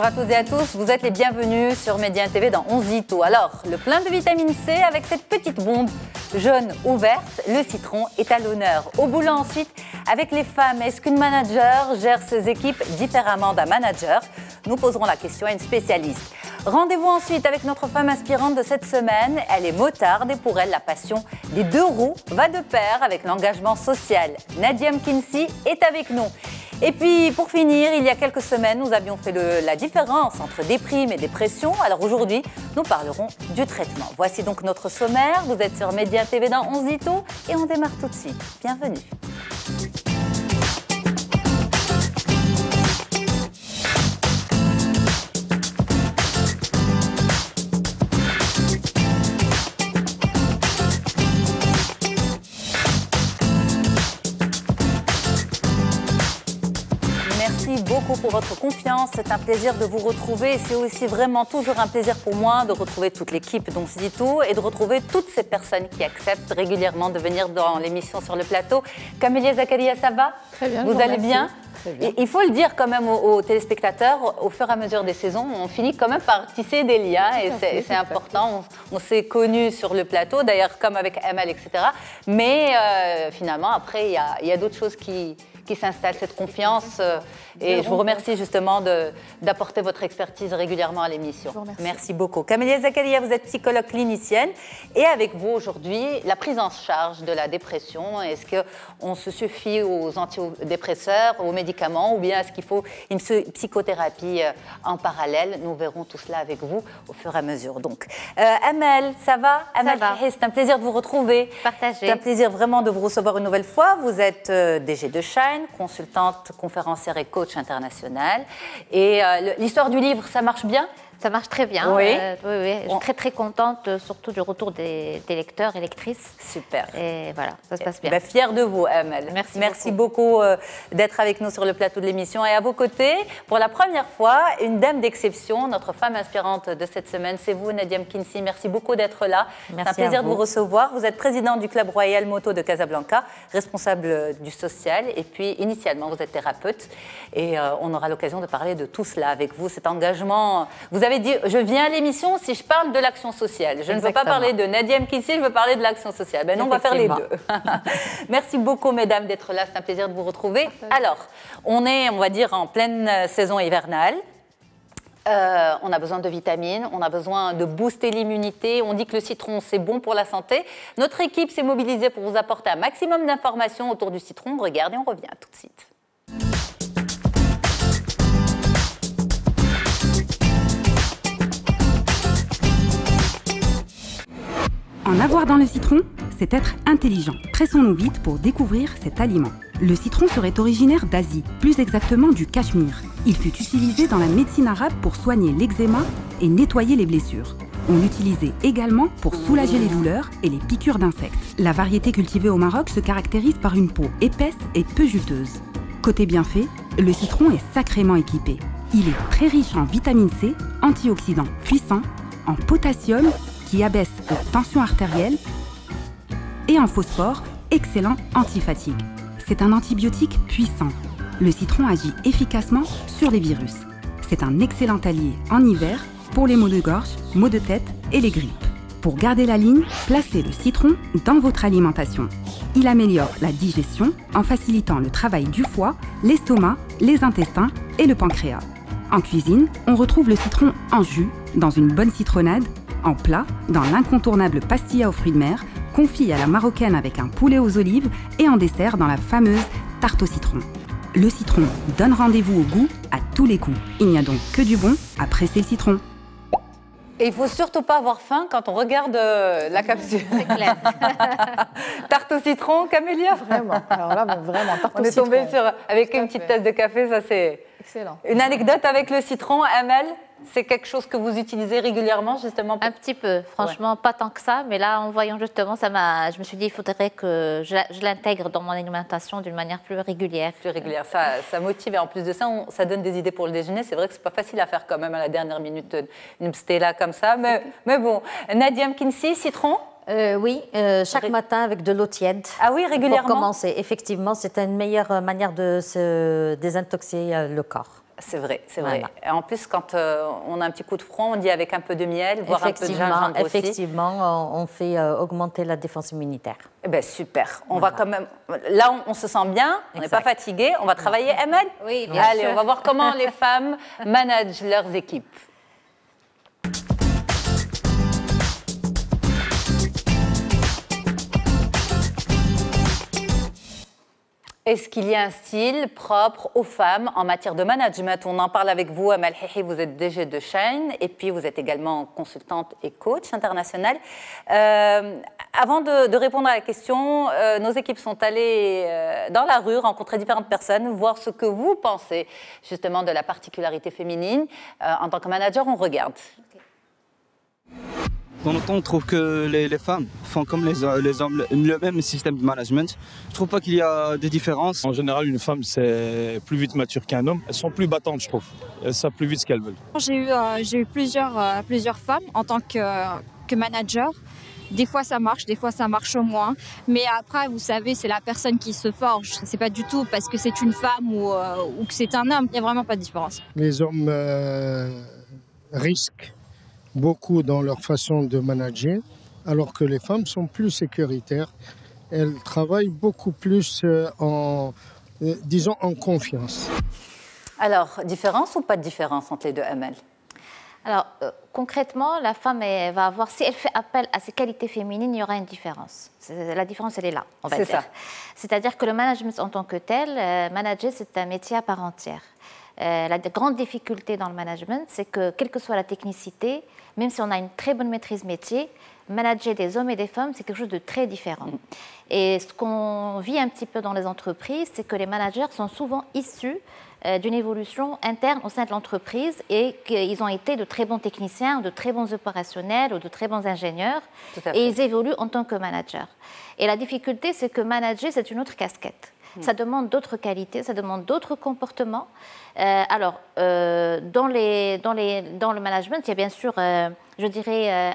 à toutes et à tous, vous êtes les bienvenus sur Média TV dans 11 Ito. Alors, le plein de vitamine C avec cette petite bombe jaune ou verte, le citron est à l'honneur. Au boulot ensuite, avec les femmes, est-ce qu'une manager gère ses équipes différemment d'un manager? Nous poserons la question à une spécialiste. Rendez-vous ensuite avec notre femme inspirante de cette semaine. Elle est motarde et pour elle, la passion des deux roues va de pair avec l'engagement social. Nadia Mkinsi est avec nous. Et puis, pour finir, il y a quelques semaines, nous avions fait la différence entre déprime et dépression. Alors aujourd'hui, nous parlerons du traitement. Voici donc notre sommaire. Vous êtes sur Média TV dans 11 Ito et on démarre tout de suite. Bienvenue. Merci beaucoup pour votre confiance. C'est un plaisir de vous retrouver. C'est aussi vraiment toujours un plaisir pour moi de retrouver toute l'équipe d'On se dit tout et de retrouver toutes ces personnes qui acceptent régulièrement de venir dans l'émission sur le plateau. Camélia Zakaria, ça va? Très bien. Vous allez bien? Très bien. Il faut le dire quand même aux téléspectateurs, au fur et à mesure des saisons, on finit quand même par tisser des liens et c'est important. On s'est connus sur le plateau, d'ailleurs comme avec Amel, etc. Mais finalement, après, il y a d'autres choses qui s'installe cette confiance et je vous remercie justement d'apporter votre expertise régulièrement à l'émission. Merci beaucoup. Camélia Zakaria, vous êtes psychologue clinicienne et avec vous aujourd'hui, la prise en charge de la dépression. Est-ce qu'on se suffit aux antidépresseurs, aux médicaments ou bien est-ce qu'il faut une psychothérapie en parallèle? Nous verrons tout cela avec vous au fur et à mesure. Donc, Amel, ça va? Amel, c'est un plaisir de vous retrouver. Partagez. C'est un plaisir vraiment de vous recevoir une nouvelle fois. Vous êtes DG de Shine, consultante, conférencière et coach international. Et l'histoire du livre, ça marche bien? Ça marche très bien. Oui. Oui. Je suis très contente, surtout du retour des lecteurs et lectrices. Super. Et voilà, ça se passe bien. Fière de vous, Amel. Merci beaucoup d'être avec nous sur le plateau de l'émission. Et à vos côtés, pour la première fois, une dame d'exception, notre femme inspirante de cette semaine, c'est vous, Nadia Mkinsi. Merci beaucoup d'être là. C'est un plaisir de vous recevoir. Vous êtes présidente du Club Royal Moto de Casablanca, responsable du social. Et puis, initialement, vous êtes thérapeute. Et on aura l'occasion de parler de tout cela avec vous, cet engagement. Vous avez dit, je viens à l'émission si je parle de l'action sociale. Je ne veux pas parler de Nadia Mkinsi, je veux parler de l'action sociale. Ben non, on va faire les deux. Merci beaucoup, mesdames, d'être là. C'est un plaisir de vous retrouver. Alors, on est, on va dire, en pleine saison hivernale. On a besoin de vitamines, on a besoin de booster l'immunité. On dit que le citron, c'est bon pour la santé. Notre équipe s'est mobilisée pour vous apporter un maximum d'informations autour du citron. Regardez, on revient tout de suite. En avoir dans le citron, c'est être intelligent. Pressons-nous vite pour découvrir cet aliment. Le citron serait originaire d'Asie, plus exactement du Cachemire. Il fut utilisé dans la médecine arabe pour soigner l'eczéma et nettoyer les blessures. On l'utilisait également pour soulager les douleurs et les piqûres d'insectes. La variété cultivée au Maroc se caractérise par une peau épaisse et peu juteuse. Côté bienfait, le citron est sacrément équipé. Il est très riche en vitamine C, antioxydants puissants, en potassium, qui abaisse la tension artérielle, et en phosphore, excellent antifatigue. C'est un antibiotique puissant. Le citron agit efficacement sur les virus. C'est un excellent allié en hiver pour les maux de gorge, maux de tête et les grippes. Pour garder la ligne, placez le citron dans votre alimentation. Il améliore la digestion en facilitant le travail du foie, l'estomac, les intestins et le pancréas. En cuisine, on retrouve le citron en jus, dans une bonne citronnade, en plat, dans l'incontournable pastilla aux fruits de mer, confit à la marocaine avec un poulet aux olives et en dessert dans la fameuse tarte au citron. Le citron donne rendez-vous au goût à tous les coups. Il n'y a donc que du bon à presser le citron. Et il ne faut surtout pas avoir faim quand on regarde la capsule. C'est clair. Tarte au citron, Camélia? Vraiment. Alors là, vraiment, tarte au citron. On est tombé avec une petite tasse de café, ça c'est... Excellent. Une anecdote avec le citron, Amel? C'est quelque chose que vous utilisez régulièrement, justement Un petit peu, franchement, pas tant que ça. Mais là, en voyant justement, je me suis dit, il faudrait que je l'intègre dans mon alimentation d'une manière plus régulière. Plus régulière, ça motive. Et en plus de ça, ça donne des idées pour le déjeuner. C'est vrai que c'est pas facile à faire quand même à la dernière minute, une pstella comme ça. Mais bon, Nadia Mkinsi, citron? Oui, chaque matin avec de l'eau tiède. Ah oui, régulièrement? Pour commencer, effectivement, c'est une meilleure manière de se désintoxier le corps. C'est vrai, c'est Voilà. vrai. Et en plus, quand on a un petit coup de front, on dit avec un peu de miel, voire un peu de gingembre aussi. Effectivement, on fait augmenter la défense immunitaire. Eh bien, super. On va quand même... Là, on se sent bien, on n'est pas fatigué. On va travailler, Emel? Oui, bien Allez, sûr. on va voir comment les femmes managent leurs équipes. Est-ce qu'il y a un style propre aux femmes en matière de management? On en parle avec vous, Amal Hihi, vous êtes DG de Shine et puis vous êtes également consultante et coach international. Avant de répondre à la question, nos équipes sont allées dans la rue, rencontrer différentes personnes, voir ce que vous pensez justement de la particularité féminine. En tant que manager, on regarde. Dans le temps, on trouve que les femmes font comme les hommes le même système de management. Je ne trouve pas qu'il y a des différences. En général, une femme, c'est plus vite mature qu'un homme. Elles sont plus battantes, je trouve. Elles savent plus vite ce qu'elles veulent. J'ai eu plusieurs femmes en tant que manager. Des fois, ça marche, des fois, ça marche moins. Mais après, vous savez, c'est la personne qui se forge. C'est pas du tout parce que c'est une femme ou que c'est un homme. Il n'y a vraiment pas de différence. Les hommes risquent beaucoup dans leur façon de manager, alors que les femmes sont plus sécuritaires. Elles travaillent beaucoup plus en confiance. Alors, différence ou pas de différence entre les deux, Amel? Alors, concrètement, la femme va avoir, si elle fait appel à ses qualités féminines, il y aura une différence. La différence, elle est là, on va dire. C'est ça. C'est-à-dire que le management en tant que tel, manager, c'est un métier à part entière. La grande difficulté dans le management, c'est que, quelle que soit la technicité, même si on a une très bonne maîtrise métier, manager des hommes et des femmes, c'est quelque chose de très différent. Et ce qu'on vit un petit peu dans les entreprises, c'est que les managers sont souvent issus d'une évolution interne au sein de l'entreprise et qu'ils ont été de très bons techniciens, de très bons opérationnels ou de très bons ingénieurs et ils évoluent en tant que managers. Et la difficulté, c'est que manager, c'est une autre casquette. Ça demande d'autres qualités, ça demande d'autres comportements. Dans le management, il y a bien sûr, je dirais,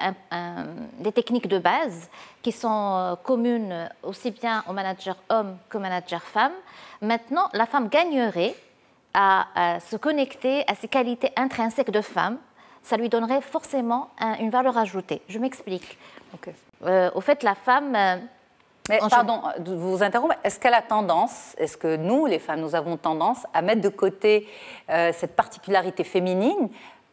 des techniques de base qui sont communes aussi bien aux managers hommes qu'aux managers femmes. Maintenant, la femme gagnerait à se connecter à ses qualités intrinsèques de femme. Ça lui donnerait forcément une valeur ajoutée. Je m'explique. Au fait, la femme... Mais pardon de vous interrompre, est-ce qu'elle a tendance, est-ce que nous, les femmes, nous avons tendance à mettre de côté cette particularité féminine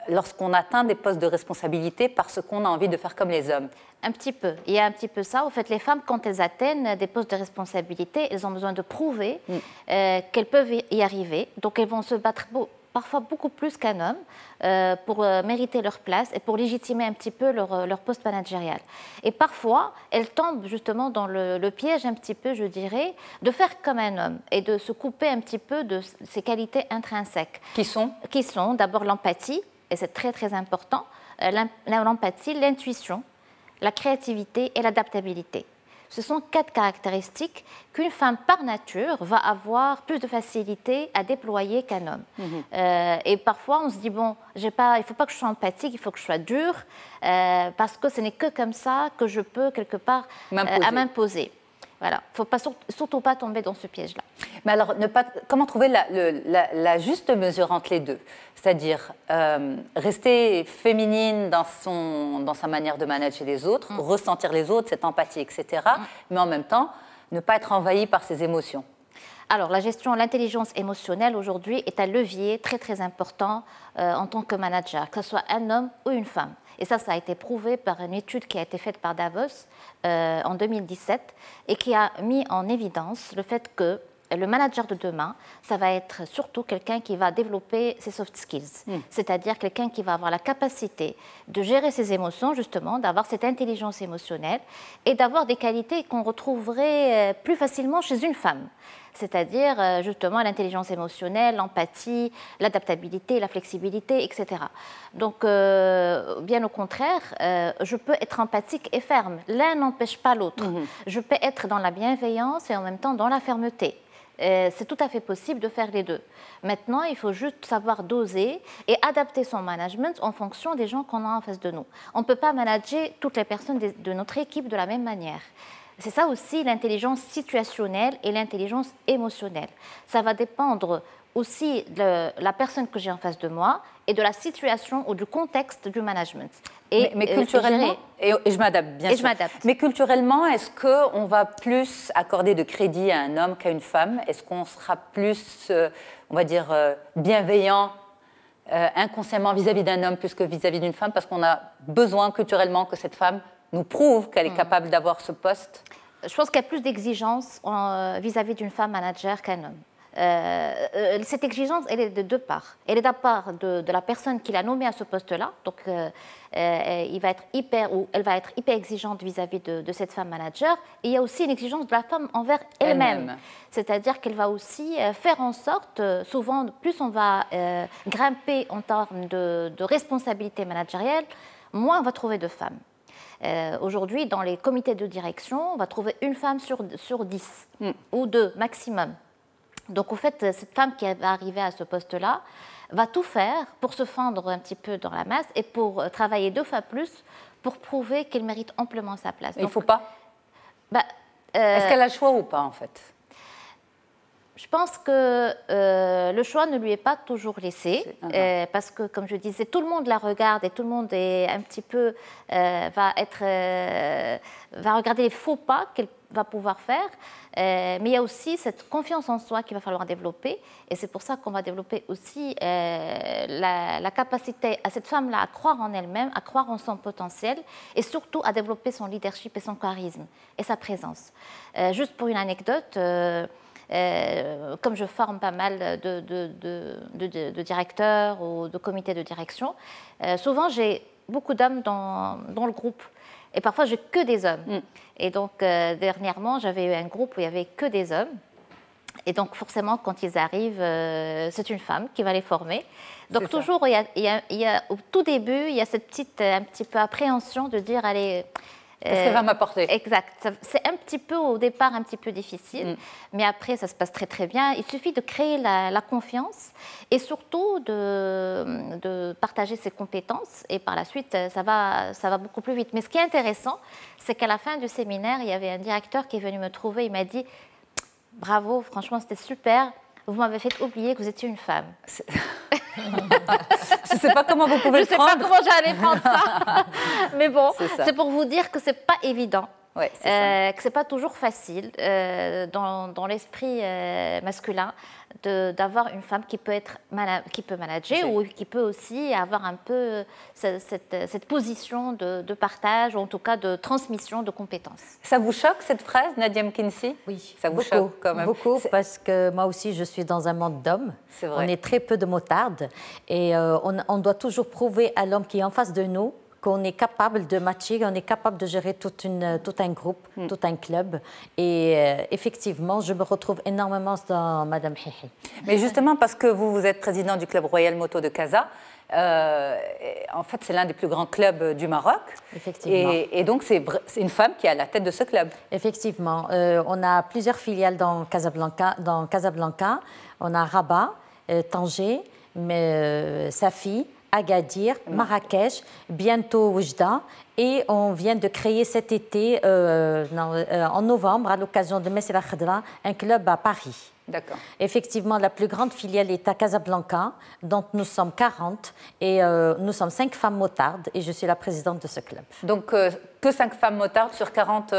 lorsqu'on atteint des postes de responsabilité parce qu'on a envie de faire comme les hommes? Un petit peu. Il y a un petit peu ça. Au fait, les femmes, quand elles atteignent des postes de responsabilité, elles ont besoin de prouver qu'elles peuvent y arriver. Donc, elles vont se battre parfois beaucoup plus qu'un homme pour mériter leur place et pour légitimer un petit peu leur poste managérial. Et parfois, elles tombent justement dans le piège un petit peu, je dirais, de faire comme un homme et de se couper un petit peu de ses qualités intrinsèques. Qui sont d'abord l'empathie, et c'est très très important, l'empathie, l'intuition, la créativité et l'adaptabilité. Ce sont 4 caractéristiques qu'une femme par nature va avoir plus de facilité à déployer qu'un homme. Et parfois, on se dit, bon, il ne faut pas que je sois empathique, il faut que je sois dure, parce que ce n'est que comme ça que je peux, quelque part, m'imposer. Voilà, il ne faut surtout pas tomber dans ce piège-là. Mais alors, comment trouver la juste mesure entre les deux? C'est-à-dire rester féminine dans sa manière de manager les autres, ressentir les autres, cette empathie, etc. Mais en même temps, ne pas être envahie par ses émotions. Alors, l'intelligence émotionnelle aujourd'hui est un levier très très important en tant que manager, que ce soit un homme ou une femme. Et ça a été prouvé par une étude qui a été faite par Davos en 2017 et qui a mis en évidence le fait que le manager de demain, ça va être surtout quelqu'un qui va développer ses soft skills, c'est-à-dire quelqu'un qui va avoir la capacité de gérer ses émotions, justement, d'avoir cette intelligence émotionnelle et d'avoir des qualités qu'on retrouverait plus facilement chez une femme. C'est-à-dire justement l'intelligence émotionnelle, l'empathie, l'adaptabilité, la flexibilité, etc. Donc, bien au contraire, je peux être empathique et ferme. L'un n'empêche pas l'autre. Je peux être dans la bienveillance et en même temps dans la fermeté. C'est tout à fait possible de faire les deux. Maintenant, il faut juste savoir doser et adapter son management en fonction des gens qu'on a en face de nous. On ne peut pas manager toutes les personnes de notre équipe de la même manière. C'est ça aussi l'intelligence situationnelle et l'intelligence émotionnelle. Ça va dépendre aussi de la personne que j'ai en face de moi et de la situation ou du contexte du management. Mais culturellement, et je m'adapte bien sûr. Mais culturellement, est-ce qu'on va plus accorder de crédit à un homme qu'à une femme? Est-ce qu'on sera plus, on va dire, bienveillant inconsciemment vis-à-vis d'un homme plus que vis-à-vis d'une femme, parce qu'on a besoin culturellement que cette femme nous prouve qu'elle est capable d'avoir ce poste? Je pense qu'il y a plus d'exigences vis-à-vis d'une femme manager qu'un homme. Cette exigence, elle est de deux parts. Elle est de la part de la personne qui l'a nommée à ce poste-là, donc elle va être hyper exigeante vis-à-vis de cette femme manager. Et il y a aussi une exigence de la femme envers elle-même. C'est-à-dire qu'elle va aussi faire en sorte, souvent, plus on va grimper en termes de responsabilité managérielle, moins on va trouver de femmes. Aujourd'hui, dans les comités de direction, on va trouver une femme sur 10 ou 2 maximum. Donc, au fait, cette femme qui va arriver à ce poste-là va tout faire pour se fendre un petit peu dans la masse et pour travailler 2 fois plus pour prouver qu'elle mérite amplement sa place. Il ne faut pas Est-ce qu'elle a le choix ou pas, en fait? Je pense que le choix ne lui est pas toujours laissé, parce que, comme je disais, tout le monde la regarde et tout le monde est un petit peu va regarder les faux pas qu'elle va pouvoir faire. Mais il y a aussi cette confiance en soi qu'il va falloir développer, et c'est pour ça qu'on va développer aussi la capacité à cette femme-là à croire en elle-même, à croire en son potentiel, et surtout à développer son leadership et son charisme et sa présence. Juste pour une anecdote. Comme je forme pas mal de directeurs ou de comités de direction, souvent j'ai beaucoup d'hommes dans le groupe. Et parfois, j'ai que des hommes. Et donc, dernièrement, j'avais eu un groupe où il n'y avait que des hommes. Et donc, forcément, quand ils arrivent, c'est une femme qui va les former. Donc, toujours, au tout début, il y a cette petite un petit peu appréhension de dire, allez... Qu'est-ce qu'elle va m'apporter? Exact. C'est un petit peu, au départ, un petit peu difficile, mais après, ça se passe très, très bien. Il suffit de créer la confiance et surtout de partager ses compétences, et par la suite, ça va beaucoup plus vite. Mais ce qui est intéressant, c'est qu'à la fin du séminaire, il y avait un directeur qui est venu me trouver, il m'a dit « Bravo, franchement, c'était super, vous m'avez fait oublier que vous étiez une femme. » Je ne sais pas comment vous pouvez le prendre. Je ne sais pas comment j'allais prendre ça. Mais bon, c'est pour vous dire que ce n'est pas évident. Que ce n'est pas toujours facile dans l'esprit masculin d'avoir une femme qui peut manager ou qui peut aussi avoir un peu cette position de partage, ou en tout cas de transmission de compétences. Ça vous choque cette phrase, Nadia Mkinsi? Oui, ça vous choque quand même. Beaucoup, parce que moi aussi je suis dans un monde d'hommes. On est très peu de motards et on doit toujours prouver à l'homme qui est en face de nous qu'on est capable de matcher, qu'on est capable de gérer tout un groupe, tout un club. Et effectivement, je me retrouve énormément dans Madame Hihi. Mais justement, parce que vous êtes président du Club Royal Moto de Casa, en fait, c'est l'un des plus grands clubs du Maroc. Effectivement. Et donc, c'est une femme qui est à la tête de ce club. Effectivement. On a plusieurs filiales dans Casablanca. On a Rabat, Tanger, Safi, Agadir, Marrakech, bientôt Oujda. Et on vient de créer cet été, en novembre, à l'occasion de Messera Khadra, un club à Paris. D'accord. Effectivement, la plus grande filiale est à Casablanca, dont nous sommes 40 et nous sommes 5 femmes motardes et je suis la présidente de ce club. Donc, que 5 femmes motardes sur 40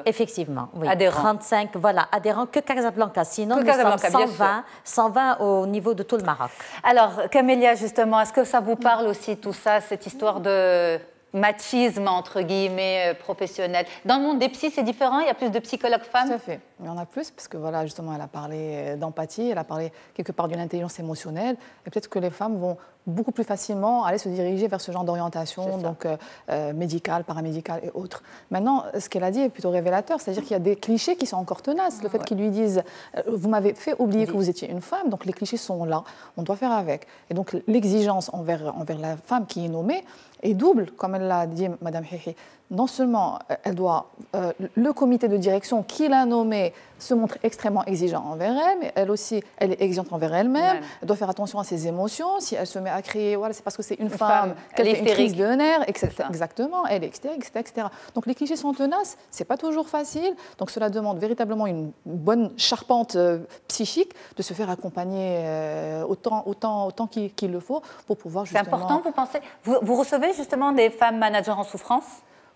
Effectivement, oui. Adhérents. 35, voilà, adhérents que Casablanca. Sinon, que nous Casablanca, sommes 120 au niveau de tout le Maroc. Alors, Camélia, justement, est-ce que ça vous parle aussi, tout ça, cette histoire de machisme, entre guillemets, professionnel? Dans le monde des psys, c'est différent? Il y a plus de psychologues femmes? Tout à fait. Il y en a plus, parce que voilà, justement, elle a parlé d'empathie, elle a parlé quelque part d'une intelligence émotionnelle, et peut-être que les femmes vont beaucoup plus facilement aller se diriger vers ce genre d'orientation, donc médicale, paramédicale et autres. Maintenant, ce qu'elle a dit est plutôt révélateur, c'est-à-dire qu'il y a des clichés qui sont encore tenaces. Le fait qu'ils lui disent « vous m'avez fait oublier que vous étiez une femme », donc les clichés sont là, on doit faire avec. Et donc l'exigence envers la femme qui est nommée est double, comme elle l'a dit Madame Hihi. non seulement le comité de direction qui l'a nommée se montre extrêmement exigeant envers elle, mais elle aussi, elle est exigeante envers elle-même. Elle doit faire attention à ses émotions. Si elle se met à crier, voilà, c'est parce que c'est une femme qu'elle fait une crise de nerfs, exactement, elle est hystérique, etc. Donc les clichés sont tenaces, c'est pas toujours facile. Donc cela demande véritablement une bonne charpente psychique de se faire accompagner autant qu'il le faut pour pouvoir justement... C'est important, vous pensez? Vous recevez justement des femmes managers en souffrance?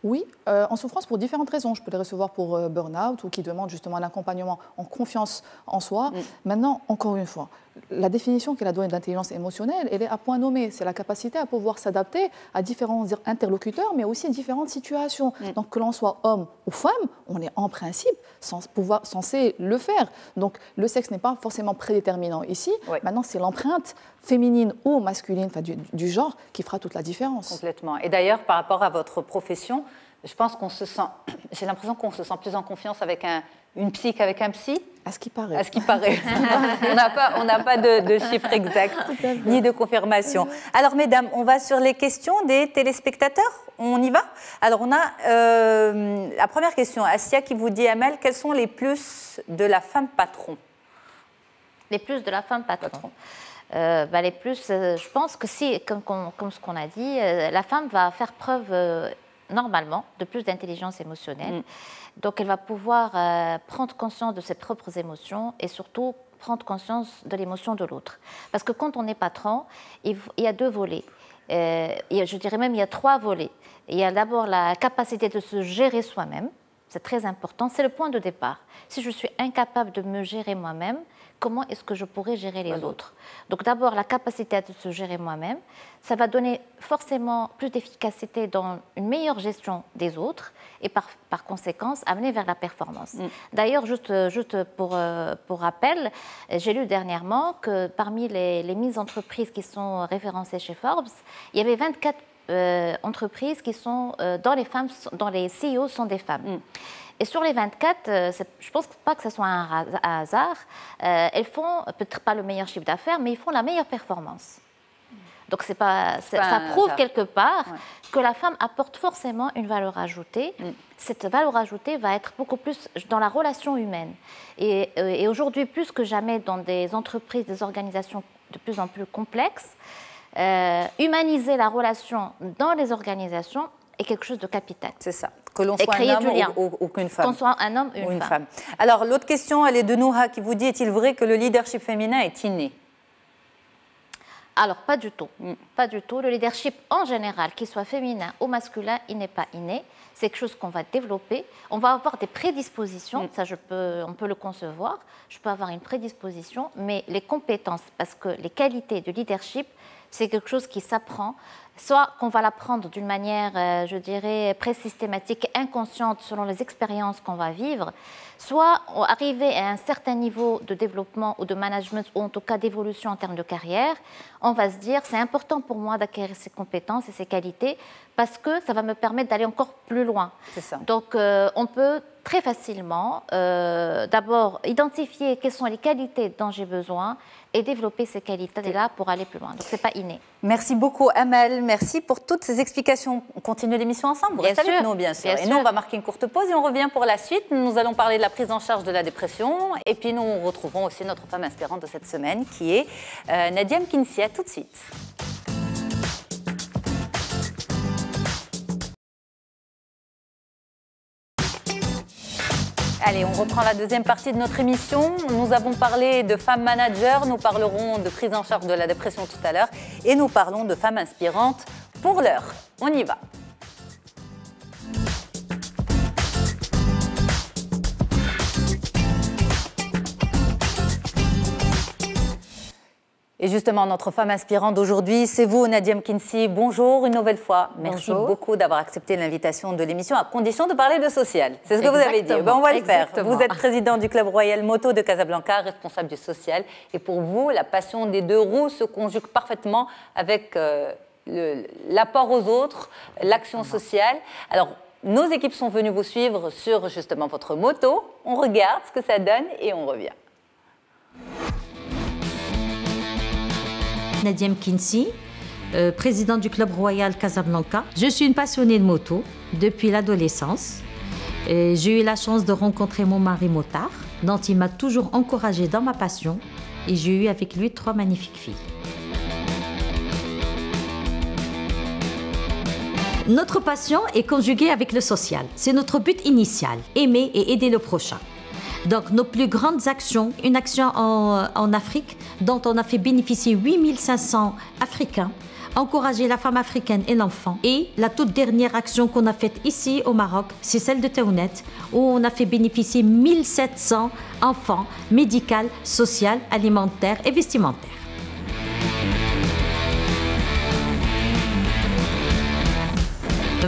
Oui, en souffrance pour différentes raisons. Je peux les recevoir pour burn-out ou qui demandent justement un accompagnement en confiance en soi. Maintenant, encore une fois, la définition qu'elle a donnée d'intelligence émotionnelle, elle est à point nommé. C'est la capacité à pouvoir s'adapter à différents interlocuteurs, mais aussi à différentes situations. Donc que l'on soit homme ou femme, on est en principe censé le faire. Donc le sexe n'est pas forcément prédéterminant ici. Maintenant, c'est l'empreinte féminine ou masculine, enfin, du genre, qui fera toute la différence. Complètement. Et d'ailleurs, par rapport à votre profession, je pense qu'on se sent, j'ai l'impression qu'on se sent plus en confiance avec une psy qu'avec un psy. À ce qui paraît. À ce qui paraît. on n'a pas de chiffre exact, ni de confirmation. Alors, mesdames, on va sur les questions des téléspectateurs. On y va? Alors, on a la première question. Assia qui vous dit, Amel, quels sont les plus de la femme patron? Les plus de la femme patron. Les plus, je pense que si, comme ce qu'on a dit, la femme va faire preuve normalement de plus d'intelligence émotionnelle. Donc elle va pouvoir prendre conscience de ses propres émotions et surtout prendre conscience de l'émotion de l'autre. Parce que quand on est patron, il y a deux volets. Je dirais même il y a trois volets. Il y a d'abord la capacité de se gérer soi-même. C'est très important, c'est le point de départ. Si je suis incapable de me gérer moi-même, comment est-ce que je pourrais gérer les autres? Donc d'abord, la capacité de se gérer moi-même, ça va donner forcément plus d'efficacité dans une meilleure gestion des autres et par conséquence amener vers la performance. D'ailleurs, juste pour rappel, j'ai lu dernièrement que parmi les mises entreprises qui sont référencées chez Forbes, il y avait 24 entreprises qui sont dont les CEO sont des femmes. Et sur les 24, je ne pense pas que ce soit un hasard, elles font peut-être pas le meilleur chiffre d'affaires, mais ils font la meilleure performance. Donc ça prouve quelque part que la femme apporte forcément une valeur ajoutée. Cette valeur ajoutée va être beaucoup plus dans la relation humaine. Et aujourd'hui, plus que jamais dans des entreprises, des organisations de plus en plus complexes, humaniser la relation dans les organisations est quelque chose de capital. C'est ça. Que l'on soit un homme ou qu'une femme. Qu'on soit un homme ou une femme. Alors, l'autre question, elle est de Nouha qui vous dit, est-il vrai que le leadership féminin est inné? Alors, pas du tout. Pas du tout. Le leadership, en général, qu'il soit féminin ou masculin, il n'est pas inné. C'est quelque chose qu'on va développer. On va avoir des prédispositions, ça on peut le concevoir. Je peux avoir une prédisposition, mais les compétences, parce que les qualités de leadership, c'est quelque chose qui s'apprend, soit qu'on va l'apprendre d'une manière, je dirais, pré-systématique, inconsciente, selon les expériences qu'on va vivre, soit arriver à un certain niveau de développement ou de management, ou en tout cas d'évolution en termes de carrière, on va se dire, c'est important pour moi d'acquérir ces compétences et ces qualités, parce que ça va me permettre d'aller encore plus loin. C'est ça. Donc, on peut très facilement, d'abord, identifier quelles sont les qualités dont j'ai besoin et développer ces qualités-là pour aller plus loin. Donc, ce n'est pas inné. Merci beaucoup, Amel. Merci pour toutes ces explications. On continue l'émission ensemble. Vous restez avec nous, bien sûr. Et nous, on va marquer une courte pause et on revient pour la suite. Nous allons parler de la prise en charge de la dépression. Et puis, nous retrouverons aussi notre femme inspirante de cette semaine, qui est Nadia Mkinsi. À tout de suite. Allez, on reprend la deuxième partie de notre émission. Nous avons parlé de femmes managers, nous parlerons de prise en charge de la dépression tout à l'heure et nous parlons de femmes inspirantes pour l'heure. On y va. Et justement, notre femme inspirante d'aujourd'hui, c'est vous, Nadia Mkinsi. Bonjour une nouvelle fois. Merci beaucoup d'avoir accepté l'invitation de l'émission, à condition de parler de social. C'est ce que vous avez dit. Ben, on va le faire. Vous êtes président du Club Royal Moto de Casablanca, responsable du social. Et pour vous, la passion des deux roues se conjugue parfaitement avec l'apport aux autres, l'action sociale. Alors, nos équipes sont venues vous suivre sur justement votre moto. On regarde ce que ça donne et on revient. Nadia Mkinsi, présidente du Club Royal Casablanca. Je suis une passionnée de moto. depuis l'adolescence. J'ai eu la chance de rencontrer mon mari motard, dont il m'a toujours encouragée dans ma passion, et j'ai eu avec lui 3 magnifiques filles. Notre passion est conjuguée avec le social. C'est notre but initial, aimer et aider le prochain. Donc, nos plus grandes actions, une action en Afrique dont on a fait bénéficier 8500 Africains, encourager la femme africaine et l'enfant. Et la toute dernière action qu'on a faite ici au Maroc, c'est celle de Taounet, où on a fait bénéficier 1700 enfants médicaux, sociaux, alimentaires et vestimentaires.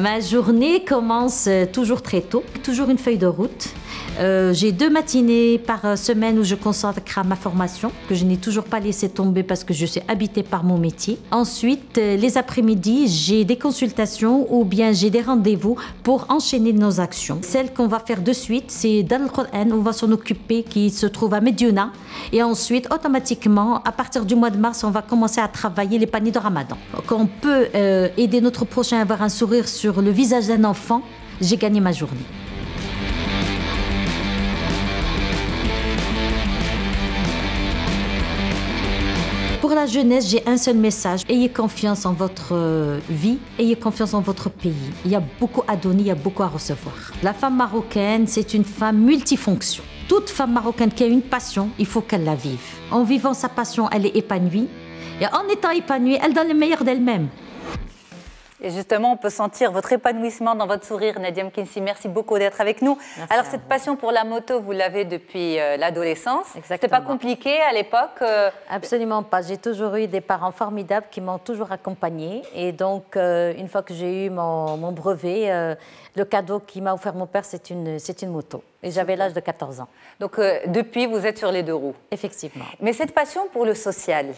Ma journée commence toujours très tôt, toujours une feuille de route. J'ai 2 matinées par semaine où je consacre à ma formation, que je n'ai toujours pas laissé tomber parce que je suis habitée par mon métier. Ensuite, les après-midi, j'ai des consultations ou bien j'ai des rendez-vous pour enchaîner nos actions. Celle qu'on va faire de suite, c'est dans le Coran, on va s'en occuper, qui se trouve à Mediouna. Et ensuite, automatiquement, à partir du mois de mars, on va commencer à travailler les paniers de Ramadan. Qu'on peut aider notre prochain à avoir un sourire sur le visage d'un enfant, j'ai gagné ma journée. Pour la jeunesse, j'ai un seul message. Ayez confiance en votre vie, ayez confiance en votre pays. Il y a beaucoup à donner, il y a beaucoup à recevoir. La femme marocaine, c'est une femme multifonction. Toute femme marocaine qui a une passion, il faut qu'elle la vive. En vivant sa passion, elle est épanouie. Et en étant épanouie, elle donne le meilleur d'elle-même. Et justement, on peut sentir votre épanouissement dans votre sourire, Nadia Mkinsi. Merci beaucoup d'être avec nous. Merci. Alors, cette passion pour la moto, vous l'avez depuis l'adolescence. C'était pas compliqué à l'époque Absolument pas. J'ai toujours eu des parents formidables qui m'ont toujours accompagnée. Et donc, une fois que j'ai eu mon brevet, le cadeau qui m'a offert mon père, c'est une moto. Et j'avais l'âge de 14 ans. Donc, depuis, vous êtes sur les 2 roues. Effectivement. Mais cette passion pour le social,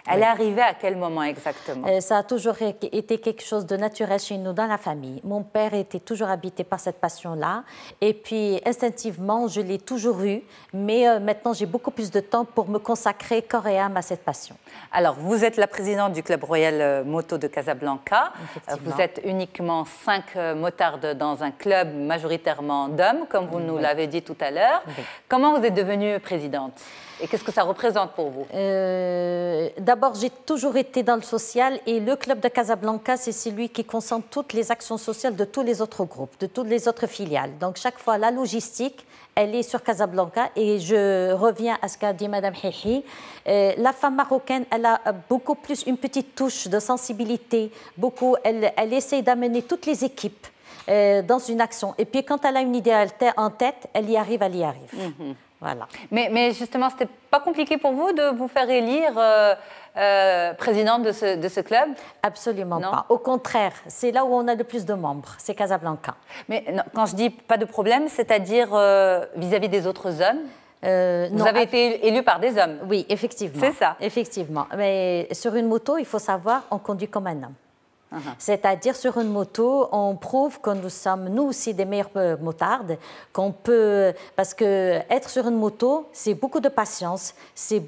elle est arrivée à quel moment exactement? Ça a toujours été quelque chose de naturel chez nous dans la famille. Mon père était toujours habité par cette passion-là. Et puis, instinctivement, je l'ai toujours eue. Mais maintenant, j'ai beaucoup plus de temps pour me consacrer corps et âme à cette passion. Alors, vous êtes la présidente du Club Royal Moto de Casablanca. Vous êtes uniquement 5 motardes dans un club majoritairement d'hommes, comme vous nous l'avez dit tout à l'heure. Oui. Comment vous êtes devenue présidente ? Et qu'est-ce que ça représente pour vous? D'abord, j'ai toujours été dans le social et le club de Casablanca, c'est celui qui concentre toutes les actions sociales de tous les autres groupes, de toutes les autres filiales. Donc, chaque fois, la logistique, elle est sur Casablanca et je reviens à ce qu'a dit Mme Hihi. La femme marocaine, elle a beaucoup plus une petite touche de sensibilité. Elle essaie d'amener toutes les équipes dans une action. Et puis, quand elle a une idée en tête, elle y arrive, elle y arrive. Mm-hmm. Voilà. Mais justement, ce n'était pas compliqué pour vous de vous faire élire présidente de ce club? Absolument pas. Au contraire, c'est là où on a le plus de membres, c'est Casablanca. Mais non, quand je dis pas de problème, c'est-à-dire vis-à-vis des autres hommes? Vous avez été élu par des hommes? Oui, effectivement. C'est ça? Effectivement. Mais sur une moto, il faut savoir, on conduit comme un homme. C'est-à-dire, sur une moto, on prouve que nous sommes, nous aussi, des meilleurs motards, qu'on peut... Parce que être sur une moto, c'est beaucoup de patience, c'est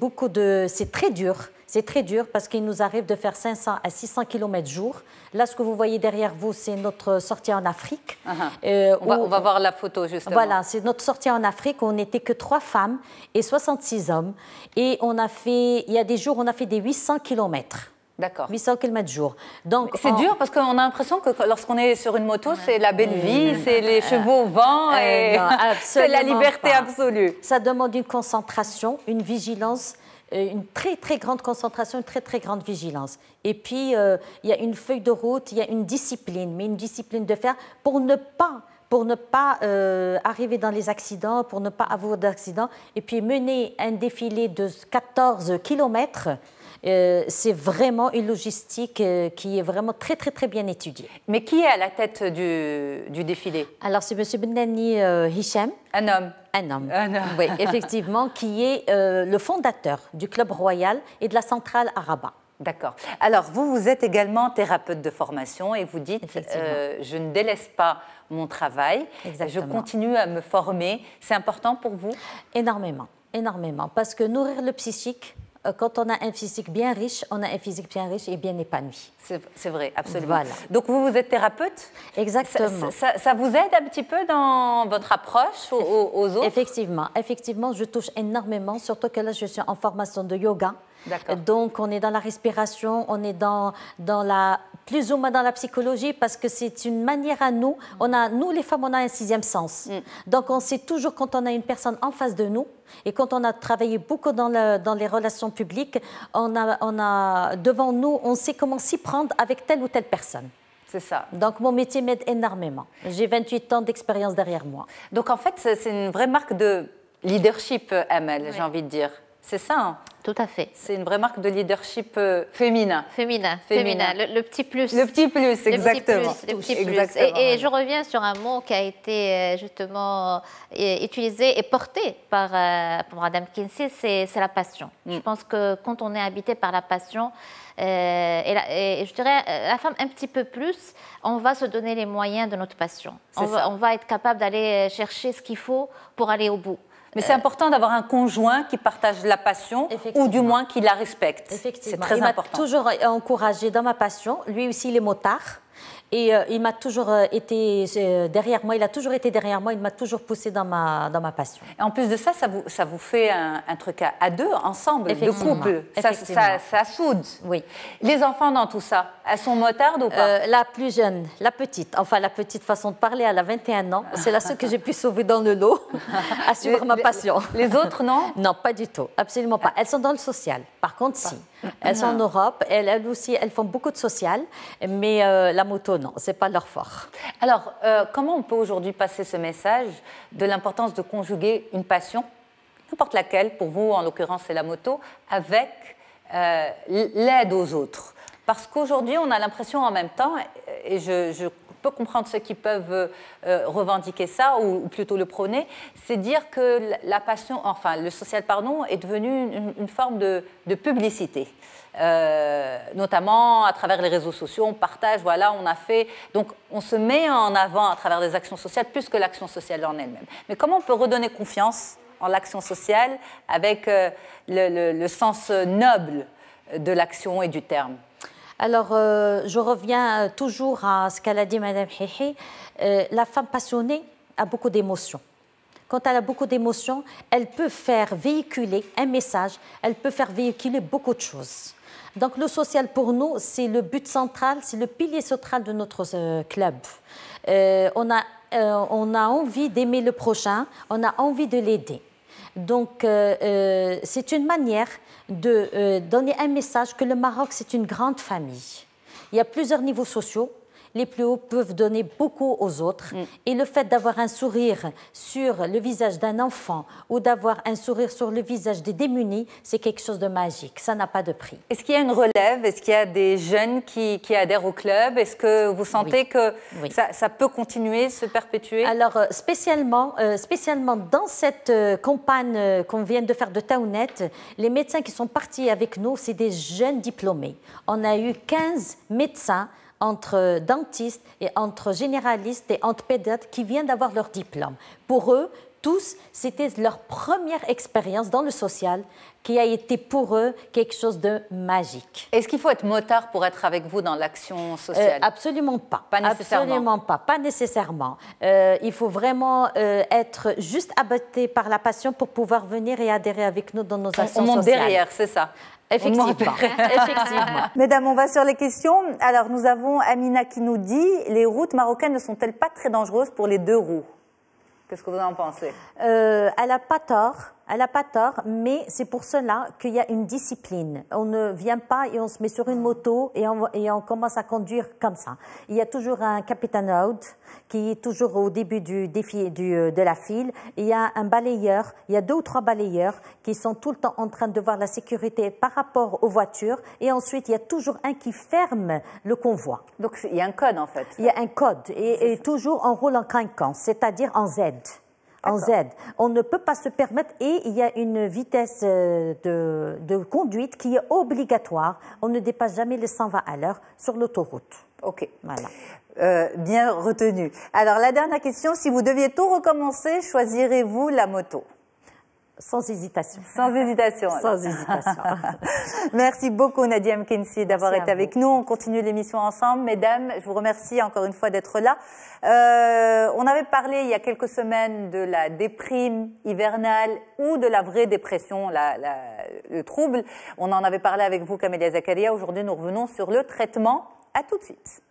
très dur. C'est très dur parce qu'il nous arrive de faire 500 à 600 km jour. Là, ce que vous voyez derrière vous, c'est notre sortie en Afrique. On va voir la photo, justement. Voilà, c'est notre sortie en Afrique. On n'était que 3 femmes et 66 hommes. Et il y a des jours, on a fait des 800 km. D'accord. 800 km jour. Donc, c'est dur parce qu'on a l'impression que lorsqu'on est sur une moto, c'est la belle vie, c'est les chevaux au vent et c'est la liberté absolue. Ça demande une concentration, une vigilance, une très très grande concentration, une très très grande vigilance. Et puis, il y a une feuille de route, il y a une discipline, mais une discipline de fer pour ne pas arriver dans les accidents, pour ne pas avoir d'accidents. Et puis, mener un défilé de 14 kilomètres, c'est vraiment une logistique qui est vraiment très, très, très bien étudiée. Mais qui est à la tête du défilé? Alors, c'est M. Benani Hicham. Un homme. Un homme, oui, effectivement, qui est le fondateur du Club Royal et de la centrale à Rabat. D'accord. Alors, vous êtes également thérapeute de formation et vous dites je ne délaisse pas mon travail, je continue à me former. C'est important pour vous? Énormément, énormément. Parce que nourrir le psychique, Quand on a un physique bien riche, on a un physique bien riche et bien épanoui. C'est vrai, absolument. Voilà. Donc vous êtes thérapeute? Exactement. Ça vous aide un petit peu dans votre approche aux autres? Effectivement, je touche énormément, surtout que là, je suis en formation de yoga. Donc, on est dans la respiration, on est plus ou moins dans la psychologie, parce que c'est une manière à nous. Nous, les femmes, on a un sixième sens. Donc, on sait toujours quand on a une personne en face de nous, et quand on a travaillé beaucoup dans les relations publiques, on a devant nous, on sait comment s'y prendre avec telle ou telle personne. C'est ça. Donc, mon métier m'aide énormément. J'ai 28 ans d'expérience derrière moi. Donc, en fait, c'est une vraie marque de leadership, Amel, j'ai envie de dire. C'est ça, hein? Tout à fait. C'est une vraie marque de leadership féminin. Féminin. Le petit plus. Le petit plus, exactement. Le petit plus. Et je reviens sur un mot qui a été justement utilisé et porté par Madame Kinsey, c'est la passion. Je pense que quand on est habité par la passion, et je dirais la femme un petit peu plus, on va se donner les moyens de notre passion. On va être capable d'aller chercher ce qu'il faut pour aller au bout. Mais c'est important d'avoir un conjoint qui partage la passion, ou du moins qui la respecte. Effectivement. C'est très important. Il m'a toujours encouragée dans ma passion. Lui aussi, il est motard. Et il m'a toujours été derrière moi, il a toujours été derrière moi, il m'a toujours poussée dans ma passion. Et en plus de ça, ça vous fait un truc à deux, ensemble, de couple. Ça soude. Oui. Les enfants dans tout ça, elles sont motardes ou pas? La plus jeune, la petite façon de parler, elle a 21 ans. C'est la seule que j'ai pu sauver dans le lot, à suivre ma passion. Les autres, non? Non, pas du tout, absolument pas. Elles sont dans le social. Par contre, si. Elles sont en Europe, elles aussi, elles font beaucoup de social, mais la moto, non, c'est pas leur fort. Alors, comment on peut aujourd'hui passer ce message de l'importance de conjuguer une passion, n'importe laquelle, pour vous, en l'occurrence, c'est la moto, avec l'aide aux autres? Parce qu'aujourd'hui, on a l'impression en même temps, et je peux comprendre ceux qui peuvent revendiquer ça, ou plutôt le prôner, c'est dire que la passion, enfin le social, pardon, est devenu une forme de publicité. Notamment à travers les réseaux sociaux, on partage, voilà, on a fait... Donc on se met en avant à travers des actions sociales plus que l'action sociale en elle-même. Mais comment on peut redonner confiance en l'action sociale avec le sens noble de l'action et du terme? Alors, je reviens toujours à ce qu'elle a dit, Mme Hihi. La femme passionnée a beaucoup d'émotions. Quand elle a beaucoup d'émotions, elle peut faire véhiculer un message, elle peut faire véhiculer beaucoup de choses. Donc, le social, pour nous, c'est le but central, c'est le pilier central de notre club. On a envie d'aimer le prochain, on a envie de l'aider. Donc, c'est une manière de donner un message que le Maroc, c'est une grande famille. Il y a plusieurs niveaux sociaux. Les plus hauts peuvent donner beaucoup aux autres. Et le fait d'avoir un sourire sur le visage d'un enfant ou d'avoir un sourire sur le visage des démunis, c'est quelque chose de magique. Ça n'a pas de prix. Est-ce qu'il y a une relève? Est-ce qu'il y a des jeunes qui adhèrent au club? Est-ce que vous sentez que ça peut continuer, se perpétuer? Alors, spécialement dans cette campagne qu'on vient de faire de Taounet, les médecins qui sont partis avec nous, c'est des jeunes diplômés. On a eu 15 médecins entre dentistes et entre généralistes et entre pédiatres qui viennent d'avoir leur diplôme. Pour eux, tous, c'était leur première expérience dans le social qui a été pour eux quelque chose de magique. Est-ce qu'il faut être motard pour être avec vous dans l'action sociale? Absolument pas. Pas nécessairement. Absolument pas. Pas nécessairement. Il faut vraiment être juste abattu par la passion pour pouvoir venir et adhérer avec nous dans nos actions sociales. On monte derrière, c'est ça. Effectivement. Effectivement. Mesdames, on va sur les questions. Alors, nous avons Amina qui nous dit « Les routes marocaines ne sont-elles pas très dangereuses pour les deux roues ?» Qu'est-ce que vous en pensez? Elle n'a pas tort. Elle n'a pas tort, mais c'est pour cela qu'il y a une discipline. On ne vient pas et on se met sur une moto et on commence à conduire comme ça. Il y a toujours un capitaine road qui est toujours au début du défi de la file. Il y a un balayeur, il y a 2 ou 3 balayeurs qui sont tout le temps en train de voir la sécurité par rapport aux voitures. Et ensuite, il y a toujours un qui ferme le convoi. Donc, il y a un code en fait. Il y a un code et toujours en roule en quinquant, c'est-à-dire en Z. En Z. On ne peut pas se permettre et il y a une vitesse de conduite qui est obligatoire. On ne dépasse jamais les 120 à l'heure sur l'autoroute. Ok. Voilà. Bien retenu. Alors, la dernière question, si vous deviez tout recommencer, choisirez-vous la moto? Sans hésitation. Sans hésitation. Sans hésitation. Merci beaucoup Nadia Mkinsi d'avoir été avec nous. On continue l'émission ensemble. Mesdames, je vous remercie encore une fois d'être là. On avait parlé il y a quelques semaines de la déprime hivernale ou de la vraie dépression, le trouble. On en avait parlé avec vous, Camélia Zakaria. Aujourd'hui, nous revenons sur le traitement. À tout de suite.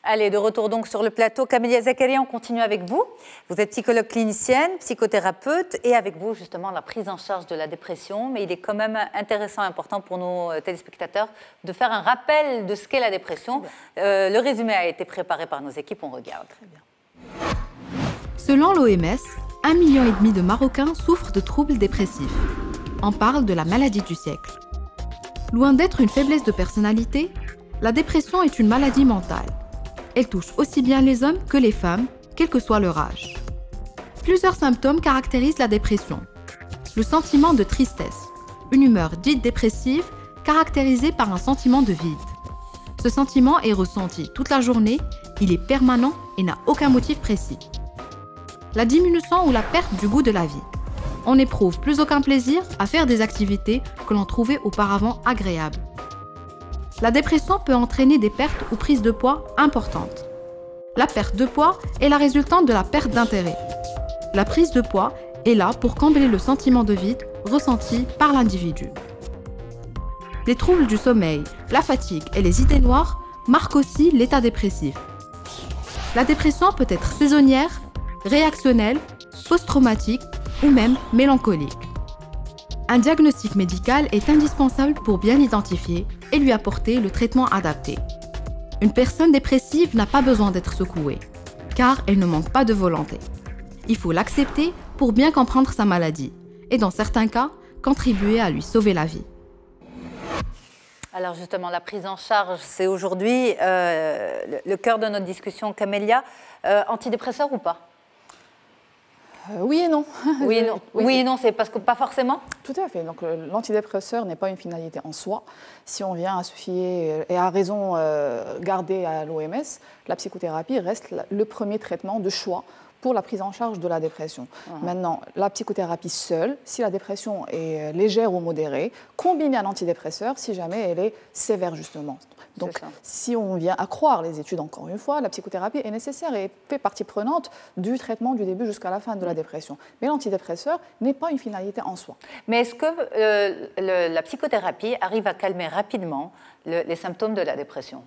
Allez, de retour donc sur le plateau. Camélia Zakaria, on continue avec vous. Vous êtes psychologue clinicienne, psychothérapeute et avec vous justement la prise en charge de la dépression. Mais il est quand même intéressant, important pour nos téléspectateurs de faire un rappel de ce qu'est la dépression. Le résumé a été préparé par nos équipes, on regarde. Très bien. Selon l'OMS, 1,5 million de Marocains souffrent de troubles dépressifs. On parle de la maladie du siècle. Loin d'être une faiblesse de personnalité, la dépression est une maladie mentale. Elle touche aussi bien les hommes que les femmes, quel que soit leur âge. Plusieurs symptômes caractérisent la dépression. Le sentiment de tristesse, une humeur dite dépressive caractérisée par un sentiment de vide. Ce sentiment est ressenti toute la journée, il est permanent et n'a aucun motif précis. La diminution ou la perte du goût de la vie. On n'éprouve plus aucun plaisir à faire des activités que l'on trouvait auparavant agréables. La dépression peut entraîner des pertes ou prises de poids importantes. La perte de poids est la résultante de la perte d'intérêt. La prise de poids est là pour combler le sentiment de vide ressenti par l'individu. Les troubles du sommeil, la fatigue et les idées noires marquent aussi l'état dépressif. La dépression peut être saisonnière, réactionnelle, post-traumatique ou même mélancolique. Un diagnostic médical est indispensable pour bien l'identifier et lui apporter le traitement adapté. Une personne dépressive n'a pas besoin d'être secouée, car elle ne manque pas de volonté. Il faut l'accepter pour bien comprendre sa maladie et, dans certains cas, contribuer à lui sauver la vie. Alors justement, la prise en charge, c'est aujourd'hui le cœur de notre discussion. Camélia, antidépresseur ou pas ? Oui et non. Oui et non. Oui et non, c'est parce que pas forcément. Tout à fait. Donc l'antidépresseur n'est pas une finalité en soi. Si on vient à se fier et à raison garder à l'OMS, la psychothérapie reste le premier traitement de choix pour la prise en charge de la dépression. Maintenant, la psychothérapie seule, si la dépression est légère ou modérée, combinée à un antidépresseur si jamais elle est sévère justement. Donc, si on vient à croire les études, encore une fois, la psychothérapie est nécessaire et fait partie prenante du traitement du début jusqu'à la fin de la dépression. Mais l'antidépresseur n'est pas une finalité en soi. Mais est-ce que la psychothérapie arrive à calmer rapidement les symptômes de la dépression ?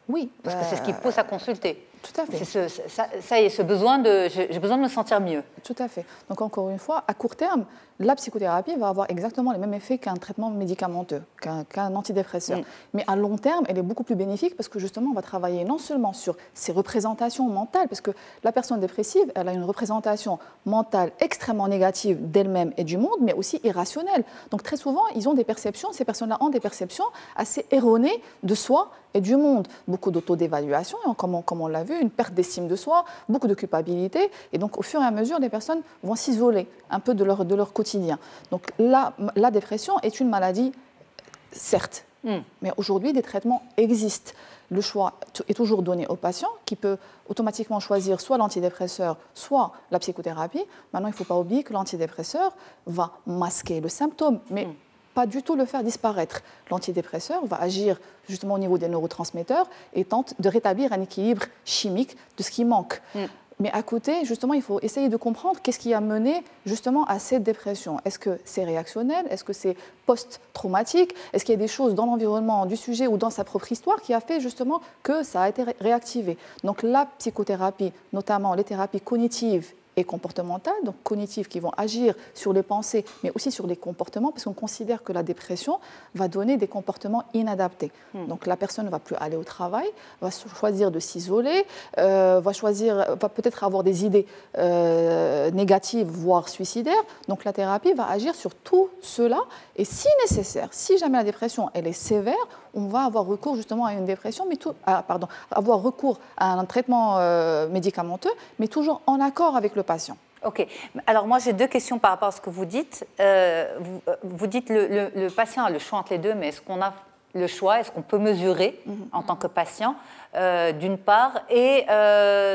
Oui. Parce que c'est ce qui pousse à consulter. Tout à fait. Ça y est, j'ai besoin de me sentir mieux. Tout à fait. Donc encore une fois, à court terme, la psychothérapie va avoir exactement les mêmes effets qu'un traitement médicamenteux, qu'un antidépresseur. Mais à long terme, elle est beaucoup plus bénéfique parce que justement, on va travailler non seulement sur ses représentations mentales, parce que la personne dépressive, elle a une représentation mentale extrêmement négative d'elle-même et du monde, mais aussi irrationnelle. Donc très souvent, ils ont des perceptions, ces personnes-là ont des perceptions assez erronées de soi et du monde. Beaucoup d'autodévaluation, comme on l'a vu, une perte d'estime de soi, beaucoup de culpabilité. Et donc, au fur et à mesure, les personnes vont s'isoler un peu de leur quotidien. Donc, la dépression est une maladie, certes, mais aujourd'hui, des traitements existent. Le choix est toujours donné au patient qui peut automatiquement choisir soit l'antidépresseur, soit la psychothérapie. Maintenant, il ne faut pas oublier que l'antidépresseur va masquer le symptôme, mais pas du tout le faire disparaître. L'antidépresseur va agir justement au niveau des neurotransmetteurs et tente de rétablir un équilibre chimique de ce qui manque. Mais à côté, justement, il faut essayer de comprendre qu'est-ce qui a mené justement à cette dépression. Est-ce que c'est réactionnel? Est-ce que c'est post-traumatique? Est-ce qu'il y a des choses dans l'environnement du sujet ou dans sa propre histoire qui a fait justement que ça a été réactivé? Donc la psychothérapie, notamment les thérapies cognitives et comportementales, donc cognitives qui vont agir sur les pensées, mais aussi sur les comportements, parce qu'on considère que la dépression va donner des comportements inadaptés. Donc la personne ne va plus aller au travail, va choisir de s'isoler, va peut-être avoir des idées négatives, voire suicidaires. Donc la thérapie va agir sur tout cela, et si nécessaire, si jamais la dépression elle est sévère, on va avoir recours justement à une dépression, avoir recours à un traitement médicamenteux, mais toujours en accord avec le patient. Ok. Alors moi j'ai deux questions par rapport à ce que vous dites. Vous dites le patient a le choix entre les deux, mais est-ce qu'on a le choix, est-ce qu'on peut mesurer en tant que patient, d'une part, et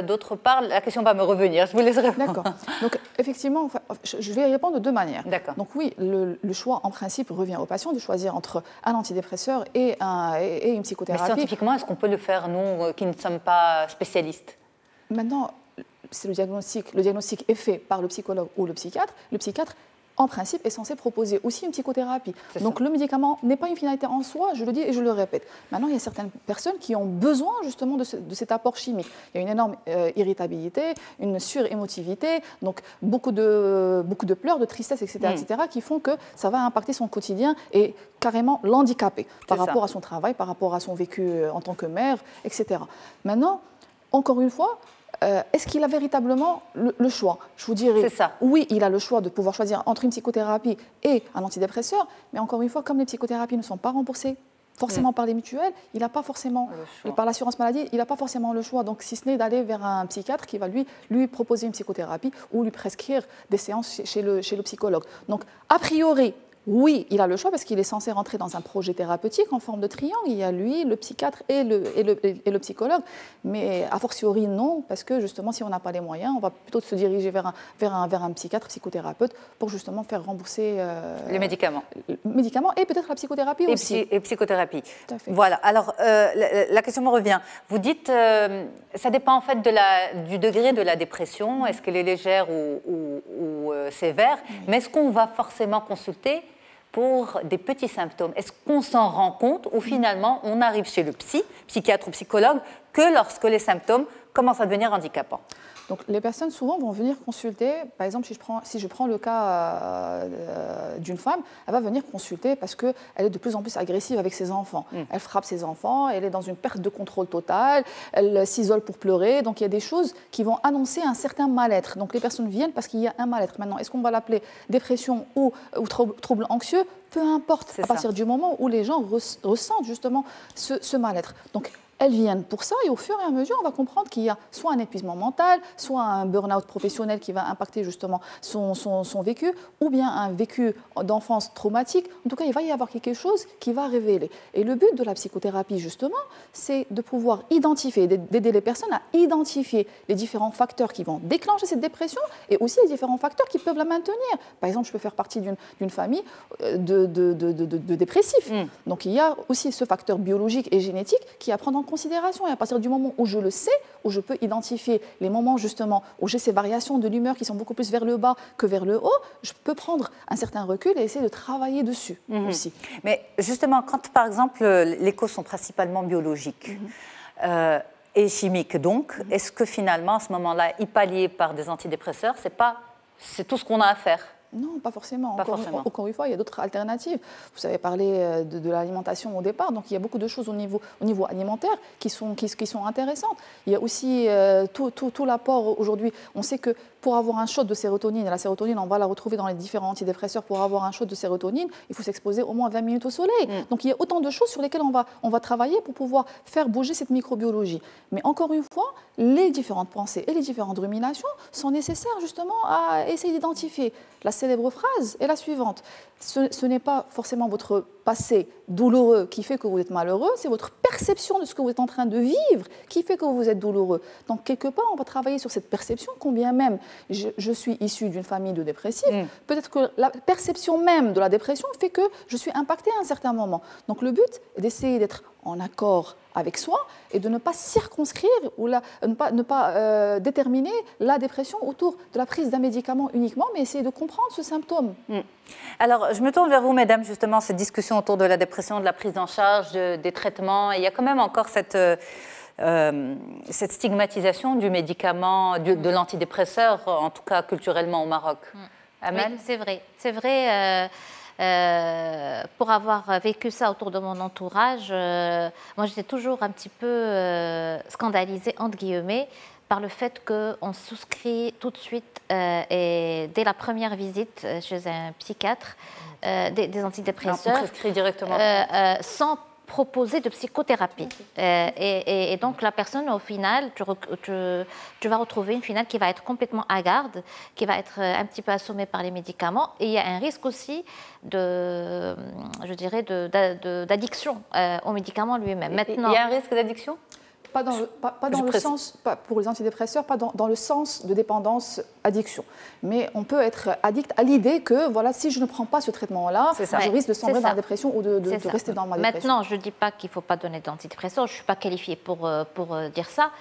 d'autre part, la question va me revenir, je vous laisse répondre. D'accord. Donc, effectivement, enfin, je vais y répondre de deux manières. D'accord. Donc oui, le choix, en principe, revient au patient de choisir entre un antidépresseur et une psychothérapie. Mais scientifiquement, est-ce qu'on peut le faire, nous, qui ne sommes pas spécialistes? Maintenant, c'est le diagnostic. Le diagnostic est fait par le psychologue ou le psychiatre. Le psychiatre, en principe, est censé proposer aussi une psychothérapie. Donc le médicament n'est pas une finalité en soi, je le dis et je le répète. Maintenant, il y a certaines personnes qui ont besoin justement de cet apport chimique. Il y a une énorme irritabilité, une surémotivité, donc beaucoup de pleurs, de tristesse, etc., etc., qui font que ça va impacter son quotidien et carrément l'handicaper par rapport à son travail, par rapport à son vécu en tant que mère, etc. Maintenant, encore une fois, est-ce qu'il a véritablement le choix? Je vous dirais, oui, il a le choix de pouvoir choisir entre une psychothérapie et un antidépresseur, mais encore une fois, comme les psychothérapies ne sont pas remboursées forcément par les mutuelles, il n'a pas forcément, par l'assurance maladie, il n'a pas forcément le choix. Donc, si ce n'est d'aller vers un psychiatre qui va lui proposer une psychothérapie ou lui prescrire des séances chez le psychologue. Donc, a priori, oui, il a le choix parce qu'il est censé rentrer dans un projet thérapeutique en forme de triangle. Il y a lui, le psychiatre et le psychologue. Mais a fortiori, non, parce que justement, si on n'a pas les moyens, on va plutôt se diriger vers un psychiatre, psychothérapeute pour justement faire rembourser les médicaments. Et peut-être la psychothérapie aussi. Et psychothérapie. Tout à fait. Voilà. Alors, la question me revient. Vous dites, ça dépend en fait du degré de la dépression. Est-ce qu'elle est légère ou sévère? Mais est-ce qu'on va forcément consulter pour des petits symptômes? Est-ce qu'on s'en rend compte ou finalement on arrive chez le psychiatre ou psychologue que lorsque les symptômes commencent à devenir handicapants? Donc les personnes souvent vont venir consulter, par exemple si je prends le cas d'une femme, elle va venir consulter parce qu'elle est de plus en plus agressive avec ses enfants. Elle frappe ses enfants, elle est dans une perte de contrôle totale, elle s'isole pour pleurer, donc il y a des choses qui vont annoncer un certain mal-être. Donc les personnes viennent parce qu'il y a un mal-être. Maintenant, est-ce qu'on va l'appeler dépression ou trouble anxieux? Peu importe, à partir du moment où les gens ressentent justement ce mal-être. Donc elles viennent pour ça et au fur et à mesure, on va comprendre qu'il y a soit un épuisement mental, soit un burn-out professionnel qui va impacter justement son vécu, ou bien un vécu d'enfance traumatique. En tout cas, il va y avoir quelque chose qui va révéler. Et le but de la psychothérapie, justement, c'est de pouvoir identifier, d'aider les personnes à identifier les différents facteurs qui vont déclencher cette dépression et aussi les différents facteurs qui peuvent la maintenir. Par exemple, je peux faire partie d'une famille de dépressifs. Donc, il y a aussi ce facteur biologique et génétique qui est à prendre en considération. Et à partir du moment où je le sais, où je peux identifier les moments justement où j'ai ces variations de l'humeur qui sont beaucoup plus vers le bas que vers le haut, je peux prendre un certain recul et essayer de travailler dessus aussi. Mais justement, quand par exemple les causes sont principalement biologiques et chimiques, donc, est-ce que finalement à ce moment-là, y pallier par des antidépresseurs, c'est tout ce qu'on a à faire? Non, pas forcément. Encore une fois, il y a d'autres alternatives. Vous avez parlé de l'alimentation au départ, donc il y a beaucoup de choses au niveau alimentaire qui sont intéressantes. Il y a aussi tout l'apport aujourd'hui. On sait que pour avoir un shot de sérotonine, et la sérotonine, on va la retrouver dans les différents antidépresseurs, pour avoir un shot de sérotonine, il faut s'exposer au moins 20 minutes au soleil. Donc il y a autant de choses sur lesquelles on va travailler pour pouvoir faire bouger cette microbiologie. Mais encore une fois, les différentes pensées et les différentes ruminations sont nécessaires justement à essayer d'identifier. La célèbre phrase est la suivante: ce n'est pas forcément votre passé douloureux qui fait que vous êtes malheureux, c'est votre perception de ce que vous êtes en train de vivre qui fait que vous êtes douloureux. Donc quelque part, on va travailler sur cette perception, combien même je suis issue d'une famille de dépressifs, peut-être que la perception même de la dépression fait que je suis impactée à un certain moment. Donc le but est d'essayer d'être en accord avec soi et de ne pas circonscrire ou ne pas déterminer la dépression autour de la prise d'un médicament uniquement, mais essayer de comprendre ce symptôme. Alors, je me tourne vers vous, mesdames, justement, cette discussion autour de la dépression, de la prise en charge, des traitements. Il y a quand même encore cette stigmatisation du médicament, de l'antidépresseur, en tout cas culturellement au Maroc. Amel, c'est vrai. C'est vrai. Pour avoir vécu ça autour de mon entourage, moi j'étais toujours un petit peu scandalisée, entre guillemets, par le fait qu'on souscrit tout de suite et dès la première visite chez un psychiatre des antidépresseurs. On prescrit directement. proposer de psychothérapie. Et donc, la personne, au final, tu vas retrouver une finale qui va être complètement hagarde, qui va être un petit peu assommée par les médicaments. Et il y a un risque aussi d'addiction aux médicaments lui-même. Maintenant, il y a un risque d'addiction ? Pas dans le sens, pas pour les antidépresseurs, pas dans le sens de dépendance, addiction. Mais on peut être addict à l'idée que voilà, si je ne prends pas ce traitement-là, je risque de sombrer dans la dépression ou de rester dans ma dépression. Maintenant, je ne dis pas qu'il ne faut pas donner d'antidépresseurs, je ne suis pas qualifiée pour dire ça.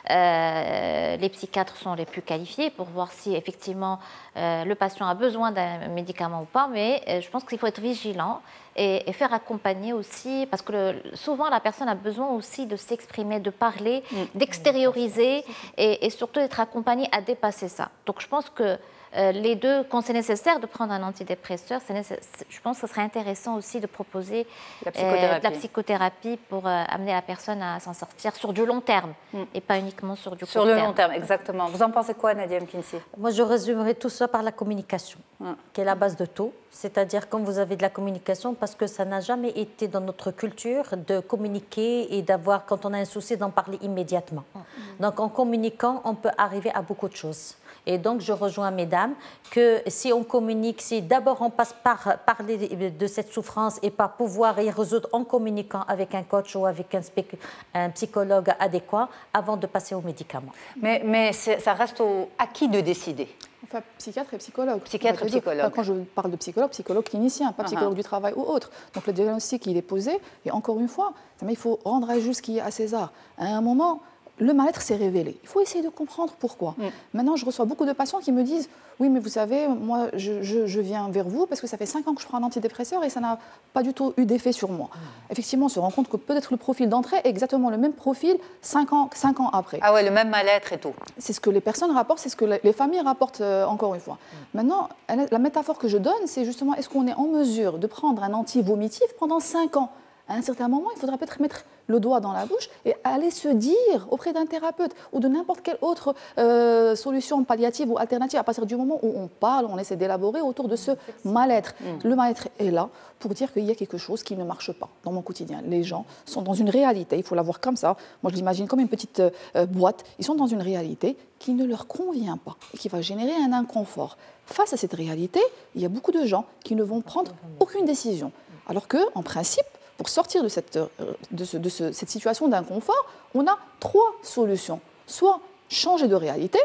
Les psychiatres sont les plus qualifiés pour voir si effectivement le patient a besoin d'un médicament ou pas, mais je pense qu'il faut être vigilant et faire accompagner aussi, parce que souvent la personne a besoin aussi de s'exprimer, de parler, d'extérioriser et surtout d'être accompagnée à dépasser ça. Donc je pense que les deux, quand c'est nécessaire de prendre un antidépresseur, je pense que ce serait intéressant aussi de proposer la psychothérapie pour amener la personne à s'en sortir sur du long terme et pas uniquement sur du court terme. Sur le long terme, exactement. Vous en pensez quoi, Nadia Mkinsi? Moi, je résumerai tout ça par la communication, qui est la base de tout. C'est-à-dire quand vous avez de la communication, parce que ça n'a jamais été dans notre culture de communiquer et d'avoir, quand on a un souci, d'en parler immédiatement. Donc en communiquant, on peut arriver à beaucoup de choses. Et donc, je rejoins mesdames que si on communique, si d'abord on passe par parler de cette souffrance et par pouvoir y résoudre en communiquant avec un coach ou avec un psychologue adéquat avant de passer aux médicaments. Mais ça reste à qui de décider? Enfin, psychiatre et psychologue. Psychiatre et psychologue. Enfin, quand je parle de psychologue clinicien, pas psychologue du travail ou autre. Donc le diagnostic, il est posé. Et encore une fois, il faut rendre à juste ce qui est à César. À un moment, le mal-être s'est révélé. Il faut essayer de comprendre pourquoi. Maintenant, je reçois beaucoup de patients qui me disent « Oui, mais vous savez, moi, je viens vers vous parce que ça fait 5 ans que je prends un antidépresseur et ça n'a pas du tout eu d'effet sur moi. » Effectivement, on se rend compte que peut-être le profil d'entrée est exactement le même profil 5 ans après. Ah ouais, le même mal-être et tout. C'est ce que les personnes rapportent, c'est ce que les familles rapportent encore une fois. Maintenant, la métaphore que je donne, c'est justement est-ce qu'on est en mesure de prendre un anti-vomitif pendant 5 ans? À un certain moment, il faudra peut-être mettre le doigt dans la bouche et aller se dire auprès d'un thérapeute ou de n'importe quelle autre solution palliative ou alternative, à partir du moment où on parle, on essaie d'élaborer autour de ce mal-être. Le mal-être est là pour dire qu'il y a quelque chose qui ne marche pas dans mon quotidien. Les gens sont dans une réalité, il faut la voir comme ça. Moi, je l'imagine comme une petite boîte. Ils sont dans une réalité qui ne leur convient pas et qui va générer un inconfort. Face à cette réalité, il y a beaucoup de gens qui ne vont prendre aucune décision. Alors qu'en principe, pour sortir de cette situation d'inconfort, on a 3 solutions. Soit changer de réalité,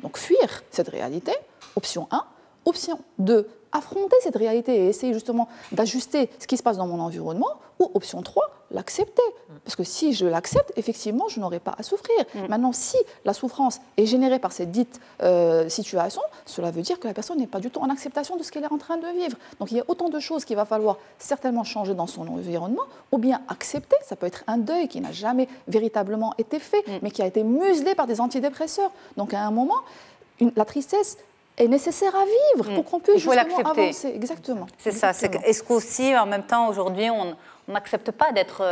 donc fuir cette réalité, option 1. Option 2, affronter cette réalité et essayer justement d'ajuster ce qui se passe dans mon environnement. Ou option 3, l'accepter. Parce que si je l'accepte, effectivement, je n'aurai pas à souffrir. Maintenant, si la souffrance est générée par cette dite situation, cela veut dire que la personne n'est pas du tout en acceptation de ce qu'elle est en train de vivre. Donc il y a autant de choses qu'il va falloir certainement changer dans son environnement, ou bien accepter. Ça peut être un deuil qui n'a jamais véritablement été fait, mais qui a été muselé par des antidépresseurs. Donc à un moment, la tristesse est nécessaire à vivre pour qu'on puisse justement avancer. Exactement. C'est ça. Est-ce qu'aussi, en même temps, aujourd'hui, on n'accepte pas d'être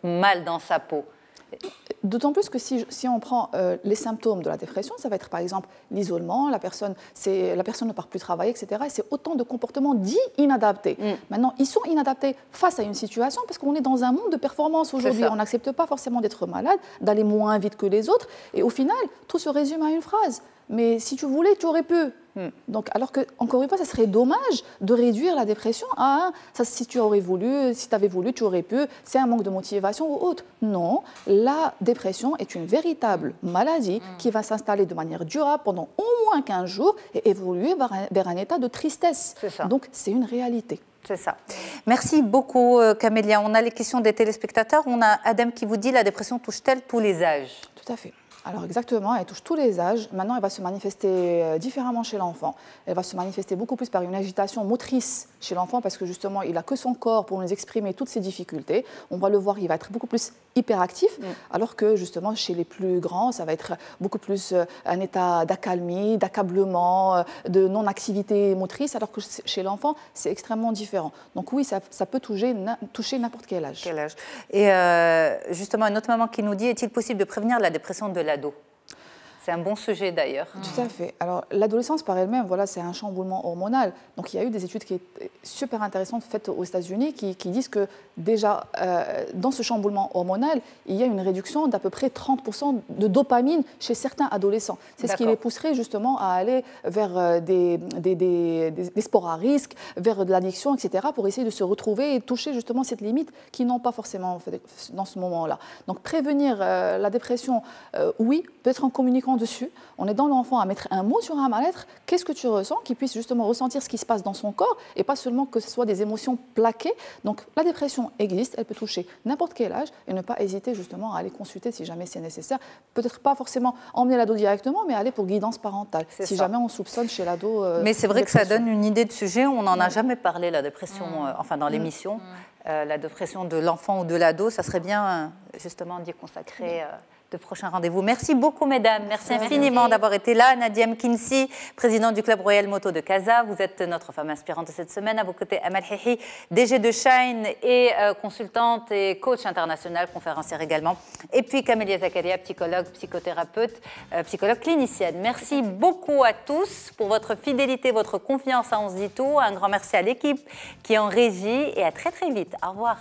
mal dans sa peau? D'autant plus que si on prend les symptômes de la dépression, ça va être par exemple l'isolement, la personne ne part plus travailler, etc. Et c'est autant de comportements dits inadaptés. Maintenant, ils sont inadaptés face à une situation parce qu'on est dans un monde de performance aujourd'hui. On n'accepte pas forcément d'être malade, d'aller moins vite que les autres. Et au final, tout se résume à une phrase. Mais si tu voulais, tu aurais pu. Donc, alors que, encore une fois, ça serait dommage de réduire la dépression à si tu avais voulu, tu aurais pu, c'est un manque de motivation ou autre. Non, la dépression est une véritable maladie qui va s'installer de manière durable pendant au moins 15 jours et évoluer vers un état de tristesse. Donc, c'est une réalité. C'est ça. Merci beaucoup, Camélia. On a les questions des téléspectateurs. On a Adem qui vous dit, la dépression touche-t-elle tous les âges? Tout à fait. Alors exactement, elle touche tous les âges. Maintenant, elle va se manifester différemment chez l'enfant. Elle va se manifester beaucoup plus par une agitation motrice chez l'enfant parce que justement, il n'a que son corps pour nous exprimer toutes ses difficultés. On va le voir, il va être beaucoup plus hyperactif, alors que justement, chez les plus grands, ça va être beaucoup plus un état d'accalmie, d'accablement, de non-activité motrice, alors que chez l'enfant, c'est extrêmement différent. Donc oui, ça peut toucher n'importe quel âge. Et justement, une autre maman qui nous dit, est-il possible de prévenir la dépression de l'ado? C'est un bon sujet d'ailleurs. Tout à fait. Alors l'adolescence par elle-même, voilà, c'est un chamboulement hormonal. Donc il y a eu des études qui sont super intéressantes faites aux États-Unis qui disent que déjà dans ce chamboulement hormonal, il y a une réduction d'à peu près 30% de dopamine chez certains adolescents. C'est ce qui les pousserait justement à aller vers des sports à risque, vers de l'addiction, etc., pour essayer de se retrouver et toucher justement cette limite qu'ils n'ont pas forcément dans ce moment-là. Donc prévenir la dépression, oui, peut-être en communiquant dessus, on aidant l'enfant à mettre un mot sur un mal-être, qu'est-ce que tu ressens, qu'il puisse justement ressentir ce qui se passe dans son corps et pas seulement que ce soit des émotions plaquées. Donc la dépression existe, elle peut toucher n'importe quel âge et ne pas hésiter justement à aller consulter si jamais c'est nécessaire. Peut-être pas forcément emmener l'ado directement, mais aller pour guidance parentale, si jamais on soupçonne chez l'ado. Mais c'est vrai que ça donne une idée de sujet, on n'en a jamais parlé, la dépression, enfin dans l'émission, la dépression de l'enfant ou de l'ado, ça serait bien justement d'y consacrer de prochains rendez-vous. Merci beaucoup, mesdames. Merci infiniment d'avoir été là. Nadia Mkinsi, présidente du Club Royal Moto de Casa. Vous êtes notre femme inspirante de cette semaine. À vos côtés, Amal Hihi, DG de Shine et consultante et coach international, conférencière également. Et puis Camélia Zakaria, psychologue, psychothérapeute, psychologue clinicienne. Merci beaucoup à tous pour votre fidélité, votre confiance à On se dit tout. Un grand merci à l'équipe qui est en régie et à très très vite. Au revoir.